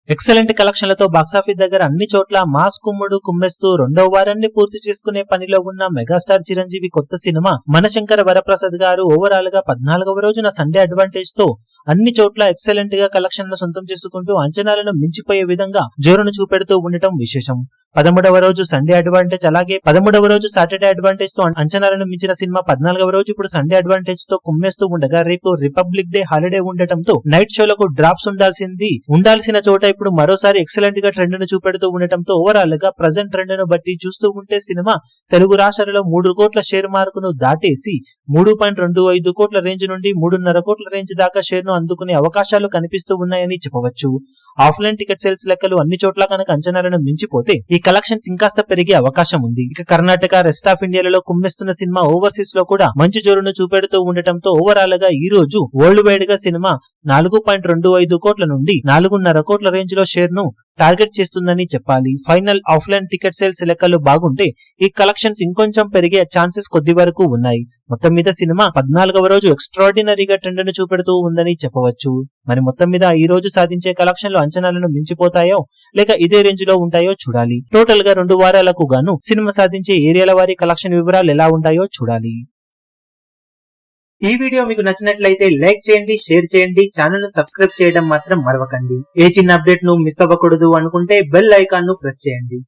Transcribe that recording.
Excellent కలెక్షన్లతో box office దగ్గర అన్ని చోట్ల మాస్ కుమ్ముడు కుమ్మేస్తూ రెండో వారాన్ని పూర్తి చేసుకునే పనిలో ఉన్న మెగాస్టార్ చిరంజీవి కొత్త సినిమా మనశంకర వరప్రసాద్ గారు ఓవరాల్ గా 14వ రోజున సండే అడ్వాంటేజ్ తో అన్ని చోట్ల ఎక్సలెంట్ గా కలెక్షన్లు సొంతం చేసుకుంటూ అంచనాలను మించిపోయే విధంగా జోరును చూపెడుతూ ఉండటం విశేషం. 13వ రోజు సండే అడ్వాంటేజ్ అలాగే 13వ రోజు సాటర్డే అడ్వాంటేజ్ తో అంచనాలను మించిన సినిమా 14వ రోజు ఇప్పుడు సండే అడ్వాంటేజ్ తో కుమ్మేస్తూ ఉండగా రేపు రిపబ్లిక్ డే హాలిడే ఉండటంతో నైట్ షోలకు డ్రాప్స్ ఉండాల్సిన చోట ఇప్పుడు మరోసారి ఎక్సలెంట్ గా ట్రెండ్ ను చూపెడుతూ ఉండటంతో ఓవరాల్ గా ప్రజెంట్ ట్రెండ్ ను బట్టి చూస్తూ ఉంటే సినిమా తెలుగు రాష్ట్రాలలో 3 కోట్ల షేర్ మార్కును దాటేసి 3.25 కోట్ల రేంజ్ నుండి 3.5 కోట్ల రేంజ్ దాకా షేర్ ను అందుకునే అవకాశాలు కనిపిస్తూ ఉన్నాయని చెప్పవచ్చు. ఆఫ్లైన్ టికెట్ సేల్స్ లెక్కలు అన్ని చోట్ల కనుక అంచనాలను మించిపోతే ఈ కలెక్షన్స్ ఇంకాస్త పెరిగే అవకాశం ఉంది. ఇక కర్ణాటక, రెస్ట్ ఆఫ్ ఇండియాలలో కుమ్మెస్తున్న సినిమా ఓవర్సీస్ లో కూడా మంచి జోరును చూపెడుతూ ఉండటంతో ఓవరాల్ గా ఈ రోజు వరల్డ్ వైడ్ గా సినిమా 4.25 కోట్ల నుండి 4.5 కోట్ల రేంజ్ లో షేర్ ను టార్గెట్ చేస్తుందని చెప్పాలి. ఫైనల్ ఆఫ్లైన్ టికెట్ సేల్స్ లెక్కలు బాగుంటే ఈ కలెక్షన్స్ ఇంకొంచెం పెరిగే ఛాన్సెస్ కొద్ది వరకు ఉన్నాయి. మొత్తం మీద సినిమా 14వ రోజు ఎక్స్ట్రాడినరీగా ట్రెండ్ ను చూపెడుతూ ఉందని చెప్పవచ్చు. మరి మొత్తం మీద ఈ రోజు సాధించే కలెక్షన్లు అంచనాలను మించిపోతాయో లేక ఇదే రేంజ్ లో ఉంటాయో చూడాలి. టోటల్ గా 2 వారాలకు గాను సినిమా సాధించే ఏరియాల వారి కలెక్షన్ వివరాలు ఎలా ఉంటాయో చూడాలి. ఈ వీడియో మీకు నచ్చినట్లయితే లైక్ చేయండి, షేర్ చేయండి, ఛానల్ ను సబ్స్క్రైబ్ చేయడం మాత్రం మరవకండి. ఏ చిన్న అప్డేట్ ను మిస్ అవ్వకూడదు అనుకుంటే బెల్ ఐకాన్ ను ప్రెస్ చేయండి.